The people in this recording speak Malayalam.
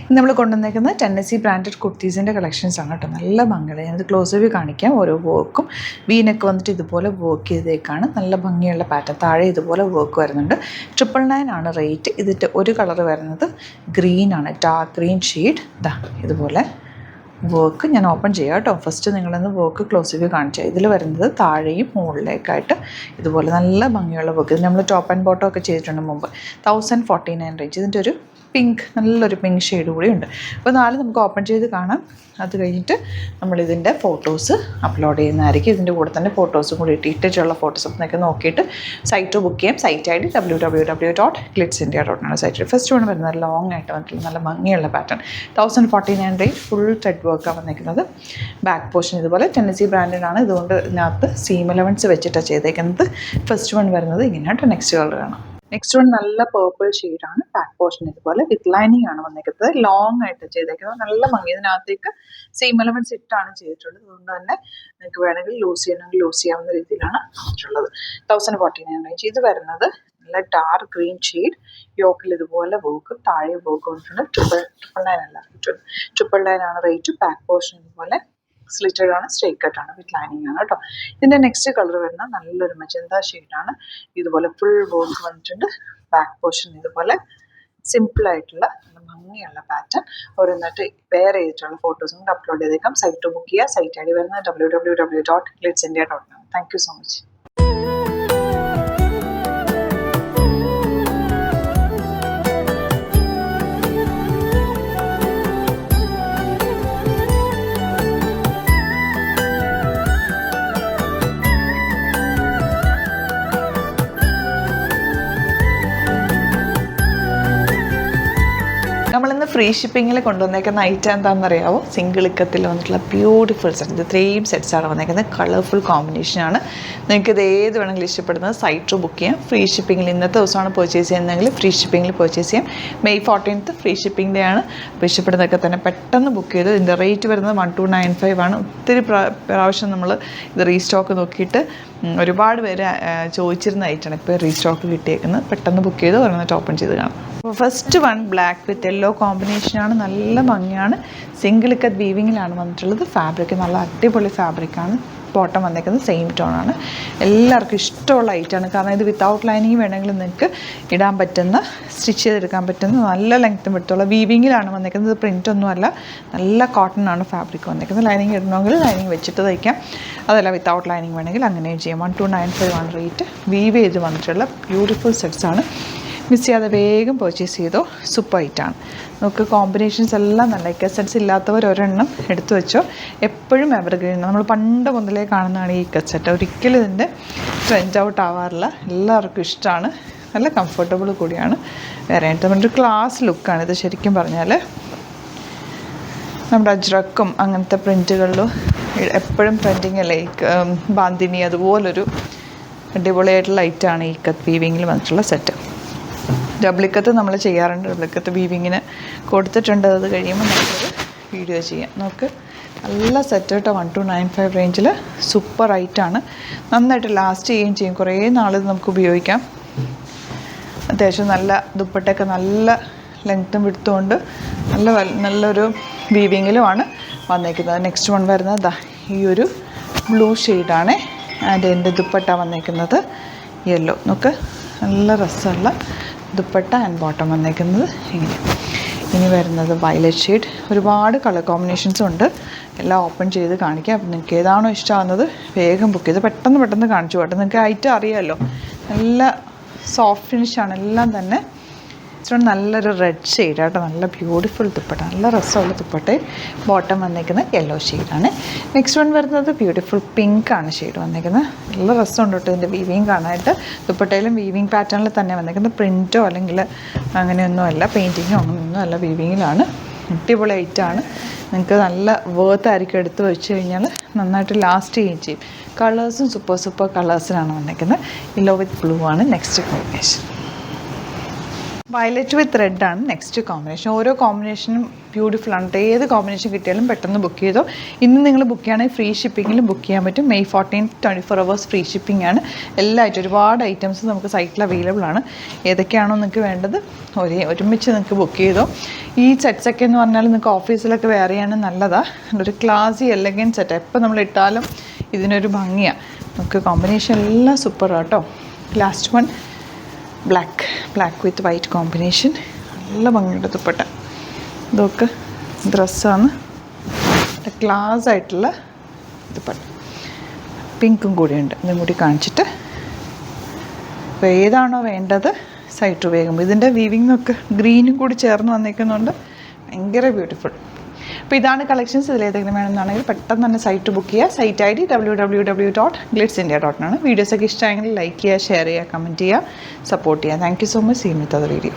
ഇന്ന് നമ്മൾ കൊണ്ടുവന്നേക്കുന്നത് ടെന്നസി ബ്രാൻഡഡ് കുർത്തീസിൻ്റെ കളക്ഷൻസ് ആണ് കേട്ടോ. നല്ല ഭംഗിയുള്ള, ഞാനത് ക്ലോസ് വ്യൂ കാണിക്കാം. ഓരോ വർക്കും വീനൊക്കെ വന്നിട്ട് ഇതുപോലെ വർക്ക് ചെയ്തേക്കാണ്. നല്ല ഭംഗിയുള്ള പാറ്റേൺ. താഴെ ഇതുപോലെ വർക്ക് വരുന്നുണ്ട്. 999 ആണ് റേറ്റ്. ഇതിൻ്റെ ഒരു കളർ വരുന്നത് ഗ്രീൻ ആണ്, ഡാർക്ക് ഗ്രീൻ ഷെയ്ഡ്. ഇതുപോലെ വർക്ക് ഞാൻ ഓപ്പൺ ചെയ്യാം കേട്ടോ. ഫസ്റ്റ് നിങ്ങളൊന്ന് വർക്ക് ക്ലോസ് വ്യൂ കാണിച്ചാൽ ഇതിൽ വരുന്നത് താഴെയും മുകളിലേക്കായിട്ട് ഇതുപോലെ നല്ല ഭംഗിയുള്ള വർക്ക്. ഇത് നമ്മൾ ടോപ്പ് ആൻഡ് ബോട്ടം ഒക്കെ ചെയ്തിട്ടുണ്ട് മുമ്പ്. 1049 റേഞ്ച്. ഇതിൻ്റെ ഒരു പിങ്ക്, നല്ലൊരു പിങ്ക് ഷെയ്ഡ് കൂടി ഉണ്ട്. അപ്പോൾ 4 നമുക്ക് ഓപ്പൺ ചെയ്ത് കാണാം. അത് കഴിഞ്ഞിട്ട് നമ്മളിതിൻ്റെ ഫോട്ടോസ് അപ്ലോഡ് ചെയ്യുന്നതായിരിക്കും. ഇതിൻ്റെ കൂടെ തന്നെ ഫോട്ടോസും കൂടി ഇട്ടിട്ടുള്ള ഫോട്ടോസ് ഒക്കെ നോക്കിയിട്ട് സൈറ്റ് ബുക്ക് ചെയ്യാം. സൈറ്റ് ഐ ഡി www.glitzindia.in ആണ് സൈറ്റ്. ഫസ്റ്റ് വൺ വരുന്നത് ലോങ് ആയിട്ട് വന്നിട്ടുള്ള നല്ല ഭംഗിയുള്ള പാറ്റേൺ. 1049 റേഞ്ച്. ഫുൾ ത്രെഡ് വർക്കാണ് വന്നിരിക്കുന്നത്. ബാക്ക് പോർഷൻ ഇതുപോലെ ടെന്നസി ബ്രാൻഡാണ്. ഇതുകൊണ്ട് ഇതിനകത്ത് സീം എലവൻസ് വെച്ചിട്ടാണ് ചെയ്തേക്കുന്നത്. ഫസ്റ്റ് വൺ വരുന്നത് ഇങ്ങനെയായിട്ട്. നെക്സ്റ്റ് കളർ കാണാം. നെക്സ്റ്റ് വൺ നല്ല പേർപ്പിൾ ഷെയ്ഡാണ്. ബാക്ക് പോർഷൻ ഇതുപോലെ വിത്ത് ലൈനിങ് ആണ് വന്നിരിക്കുന്നത്. ലോങ് ആയിട്ട് ചെയ്തേക്കുന്നത്. നല്ല ഭംഗി. ഇതിനകത്തേക്ക് സെയിം എലമെന്റ്സ് ഇട്ടാണ് ചെയ്തിട്ടുള്ളത്. അതുകൊണ്ട് തന്നെ നിങ്ങൾക്ക് വേണമെങ്കിൽ ലൂസ് ചെയ്യണമെങ്കിൽ ലൂസ് ചെയ്യാവുന്ന രീതിയിലാണ് വന്നിട്ടുള്ളത്. 1049 റേഞ്ച്. ഇത് വരുന്നത് നല്ല ഡാർക്ക് ഗ്രീൻ ഷെയ്ഡ്. യോക്കിൽ ഇതുപോലെ വർക്ക്, താഴെ വർക്ക് വന്നിട്ടുണ്ട്. 999 അല്ല, 999 ആണ് റേറ്റ്. ബാക്ക് പോർഷൻ ഇതുപോലെ സ്ലിറ്റഡ് ആണ്, സ്ട്രൈറ്റ് കട്ട് ആണ്, വിത്ത് ലൈനിങ് ആണ് കേട്ടോ. ഇതിൻ്റെ നെക്സ്റ്റ് കളർ വരുന്ന നല്ലൊരു മജന്ത ഷെയ്ഡാണ്. ഇതുപോലെ ഫുൾ വർക്ക് വന്നിട്ടുണ്ട്. ബാക്ക് പോർഷൻ ഇതുപോലെ സിമ്പിൾ ആയിട്ടുള്ള ഭംഗിയുള്ള പാറ്റേൺ. ഓരോന്നിട്ട് വെയർ ചെയ്തിട്ടുള്ള ഫോട്ടോസും കൂടെ അപ്ലോഡ് ചെയ്തേക്കാം. സൈറ്റ് ബുക്ക് ചെയ്യുക. സൈറ്റ് ഐ ഡി വരുന്നത് www.glitzindia.in. Thank you so much. നമ്മളിന്ന് ഫ്രീ ഷിപ്പിങ്ങിൽ കൊണ്ടുവന്നേക്കുന്ന ഐറ്റം എന്താണെന്നറിയാമോ? സിംഗിൾ ഇക്കത്തിൽ വന്നിട്ടുള്ള ബ്യൂട്ടിഫുൾ സെറ്റ്. ഇത് 3 സെറ്റ്സാണ് വന്നേക്കുന്നത്. കളർഫുൾ കോമ്പിനേഷനാണ്. നിങ്ങൾക്ക് ഇത് ഏത് വേണമെങ്കിലും ഇഷ്ടപ്പെടുന്നത് സൈറ്റ് ബുക്ക് ചെയ്യാം. ഫ്രീ ഷിപ്പിങ്ങിൽ ഇന്നത്തെ ദിവസമാണ് പർച്ചേസ് ചെയ്യുന്നതെങ്കിൽ ഫ്രീ ഷിപ്പിങ്ങിൽ പർച്ചേസ് ചെയ്യാം. May 14th free shipping day ആണ്. അപ്പോൾ ഇഷ്ടപ്പെടുന്നതൊക്കെ തന്നെ പെട്ടെന്ന് ബുക്ക് ചെയ്ത്. ഇതിൻ്റെ റേറ്റ് വരുന്നത് 1295 ആണ്. ഒത്തിരി പ്രാവശ്യം നമ്മൾ ഇത് റീസ്റ്റോക്ക് നോക്കിയിട്ട് ഒരുപാട് പേര് ചോദിച്ചിരുന്ന ഐറ്റമാണ് ഇപ്പോൾ റീസ്റ്റോക്ക് കിട്ടിയേക്കുന്നത്. പെട്ടെന്ന് ബുക്ക് ചെയ്ത് ഓരോന്നിട്ട് ഓപ്പൺ ചെയ്ത് കാണാം. അപ്പോൾ first one black with yellow കോമ്പിനേഷനാണ്. നല്ല ഭംഗിയാണ്. സിംഗിൾ ഇക്കത്ത് വീവിങ്ങിലാണ് വന്നിട്ടുള്ളത്. ഫാബ്രിക് നല്ല അടിപൊളി ഫാബ്രിക്കാണ്. ബോട്ടം വന്നേക്കുന്നത് സെയിം ടോണാണ്. എല്ലാവർക്കും ഇഷ്ടമുള്ള ഐറ്റമാണ്. കാരണം ഇത് വിത്തൗട്ട് ലൈനിങ് വേണമെങ്കിൽ നിങ്ങൾക്ക് ഇടാൻ പറ്റുന്ന, സ്റ്റിച്ച് ചെയ്തെടുക്കാൻ പറ്റുന്ന നല്ല ലെങ്ത്തും വിട്ടുള്ള വീവിങ്ങിലാണ് വന്നേക്കുന്നത്. ഇത് പ്രിൻ്റൊന്നുമല്ല, നല്ല കോട്ടൺ ആണ് ഫാബ്രിക് വന്നേക്കുന്നത്. ലൈനിങ് ഇടണമെങ്കിൽ ലൈനിങ് വെച്ചിട്ട് തയ്ക്കാം. അതല്ല വിത്തൗട്ട് ലൈനിങ് വേണമെങ്കിൽ അങ്ങനെയും ചെയ്യാം. 1295 ആണ് റേറ്റ്. വീവ് ചെയ്ത് വന്നിട്ടുള്ള ബ്യൂട്ടിഫുൾ സെറ്റ്സാണ്. മിസ് ചെയ്യാതെ വേഗം പർച്ചേസ് ചെയ്തോ. സൂപ്പർ ഐറ്റാണ്. നമുക്ക് കോമ്പിനേഷൻസ് എല്ലാം നല്ല. ഇക്കസെറ്റ്സ് ഇല്ലാത്തവർ ഒരെണ്ണം എടുത്തു വെച്ചോ. എപ്പോഴും എവർഗ്രീൻ. നമ്മൾ പണ്ട് മുതലേ കാണുന്നതാണ് ഈ ഇക്കസെറ്റ്. ഒരിക്കലും ഇതിൻ്റെ ട്രെൻഡ് ഔട്ട് ആവാറില്ല. എല്ലാവർക്കും ഇഷ്ടമാണ്. നല്ല കംഫർട്ടബിൾ കൂടിയാണ്. വേറെ നമ്മുടെ ക്ലാസ് ലുക്കാണ് ഇത്. ശരിക്കും പറഞ്ഞാൽ നമ്മുടെ അജ്രക്കും അങ്ങനത്തെ പ്രിൻറ്റുകളിലും എപ്പോഴും ട്രെൻഡിങ് അല്ലേ. ബാന്തിനി അതുപോലൊരു അടിപൊളിയായിട്ടുള്ള ഐറ്റാണ് ഈ ഇക്കത്ത് വീവിങ്ങിൽ വന്നിട്ടുള്ള സെറ്റ്. ഡബ്ലിക്കത്ത് നമ്മൾ ചെയ്യാറുണ്ട്. ഡബ്ലിക്കത്ത് വീവിങ്ങിന് കൊടുത്തിട്ടുണ്ട്. അത് കഴിയുമ്പോൾ നമുക്കൊരു വീഡിയോ ചെയ്യാം. നമുക്ക് നല്ല സെറ്റ് കേട്ടോ. 1295 റേഞ്ചിൽ സൂപ്പർ ഐറ്റാണ്. നന്നായിട്ട് ലാസ്റ്റ് ചെയ്യുകയും ചെയ്യും. കുറേ നാൾ നമുക്ക് ഉപയോഗിക്കാം. അത്യാവശ്യം നല്ല ദുപ്പട്ടയൊക്കെ നല്ല ലെങ്ത്തും വിടുത്തുകൊണ്ട് നല്ലൊരു വീവിങ്ങിലുമാണ് വന്നേക്കുന്നത്. നെക്സ്റ്റ് വൺ വരുന്നത് ഈ ഒരു ബ്ലൂ ഷെയ്ഡാണ്. ആൻഡ് എൻ്റെ ദുപ്പട്ട വന്നേക്കുന്നത് യെല്ലോ. നമുക്ക് നല്ല രസമുള്ള ദുപ്പട്ട ആൻഡ് ബോട്ടം വന്നേക്കുന്നത് ഇങ്ങനെ. ഇനി വരുന്നത് വയലറ്റ് ഷെയ്ഡ്. ഒരുപാട് കളർ കോമ്പിനേഷൻസും ഉണ്ട്. എല്ലാം ഓപ്പൺ ചെയ്ത് കാണിക്കാം. അപ്പം നിങ്ങൾക്ക് ഏതാണോ ഇഷ്ടമാകുന്നത് വേഗം ബുക്ക് ചെയ്ത് പെട്ടെന്ന് കാണിച്ചു പോട്ടെ. നിങ്ങൾക്ക് ഐറ്റം അറിയാമല്ലോ. നല്ല സോഫ്റ്റ് ഫിനിഷാണ് എല്ലാം തന്നെ. നല്ലൊരു റെഡ് ഷെയ്ഡ് ആട്ടോ. നല്ല ബ്യൂട്ടിഫുൾ ദുപ്പട്ട. നല്ല രസമുള്ള ദുപ്പട്ടയും ബോട്ടം വന്നേക്കുന്നത് യെല്ലോ ഷെയ്ഡാണ്. നെക്സ്റ്റ് വൺ വരുന്നത് ബ്യൂട്ടിഫുൾ പിങ്ക് ആണ് ഷെയ്ഡ് വന്നേക്കുന്നത്. നല്ല രസമുണ്ട് കേട്ടോ ഇതിൻ്റെ വീവിങ് കാണാനായിട്ട്. ദുപ്പട്ടയിലും വീവിങ് പാറ്റേണിൽ തന്നെ വന്നേക്കുന്നത്. പ്രിൻറ്റോ അല്ലെങ്കിൽ അങ്ങനെയൊന്നും അല്ല, പെയിൻറ്റിങ്ങോ അങ്ങനെയൊന്നും അല്ല, വീവിങ്ങിലാണ്. അടിപൊളി ഐറ്റാണ്. നിങ്ങൾക്ക് നല്ല വേർത്ത് ആയിരിക്കും. എടുത്ത് വെച്ച് കഴിഞ്ഞാൽ നന്നായിട്ട് ലാസ്റ്റ് ചെയ്യുകയും ചെയ്യും. കളേഴ്സും സൂപ്പർ കളേഴ്സിനാണ് വന്നേക്കുന്നത്. യെല്ലോ വിത്ത് ബ്ലൂ ആണ് next combination. Violet with red ആണ് നെക്സ്റ്റ് കോമ്പിനേഷൻ. ഓരോ കോമ്പിനേഷനും ബ്യൂട്ടിഫുൾ ആണ്. ഏത് കോമ്പിനേഷൻ കിട്ടിയാലും പെട്ടെന്ന് ബുക്ക് ചെയ്തോ. ഇന്ന് നിങ്ങൾ ബുക്ക് ചെയ്യുകയാണെങ്കിൽ ഫ്രീ ഷിപ്പിങ്ങിലും ബുക്ക് ചെയ്യാൻ പറ്റും. May 14 24 hours ഫ്രീ ഷിപ്പിംഗ് ആണ്. എല്ലായിട്ടും ഒരുപാട് ഐറ്റംസ് നമുക്ക് സൈറ്റിൽ അവൈലബിൾ ആണ്. ഏതൊക്കെയാണോ നിങ്ങൾക്ക് വേണ്ടത് ഒരുമിച്ച് നിങ്ങൾക്ക് ബുക്ക് ചെയ്തോ. ഈ സെറ്റ്സൊക്കെ എന്ന് പറഞ്ഞാൽ നിങ്ങൾക്ക് ഓഫീസിലൊക്കെ വെയർ ചെയ്യാനും നല്ലതാണ്. ഒരു ക്ലാസി എലഗൻ സെറ്റ് എപ്പോൾ നമ്മൾ ഇട്ടാലും ഇതിനൊരു ഭംഗിയാണ്. നമുക്ക് കോമ്പിനേഷൻ എല്ലാം സൂപ്പർ ആട്ടോ. Last one black with white combination. നല്ല ഭംഗിയുടെ ദുപ്പട്ട. ഇതൊക്കെ ഡ്രസ്സാണ്. ക്ലാസ് ആയിട്ടുള്ള ദുപ്പട്ട. പിങ്കും കൂടിയുണ്ട്. ഇതും കൂടി കാണിച്ചിട്ട് അപ്പോൾ ഏതാണോ വേണ്ടത് സൈറ്റ് വേഗം. ഇതിൻ്റെ വീവിങ്ങൊക്കെ ഗ്രീനും കൂടി ചേർന്ന് വന്നിരിക്കുന്നുണ്ട്. ഭയങ്കര ബ്യൂട്ടിഫുൾ. അപ്പോൾ ഇതാണ് കളക്ഷൻസ്. ഇതിലേതെങ്കിലും വേണമെന്നാണെങ്കിൽ പെട്ടെന്ന് തന്നെ സൈറ്റ് ബുക്ക് ചെയ്യുക. സൈറ്റ് ID www.glitzindia.in ആണ്. വീഡിയോസൊക്കെ ഇഷ്ടമായെങ്കിൽ ലൈക്ക് ചെയ്യുക, ഷെയർ ചെയ്യുക, കമൻറ്റ് ചെയ്യുക, സപ്പോർട്ട് ചെയ്യുക. Thank you so much. See you with other video.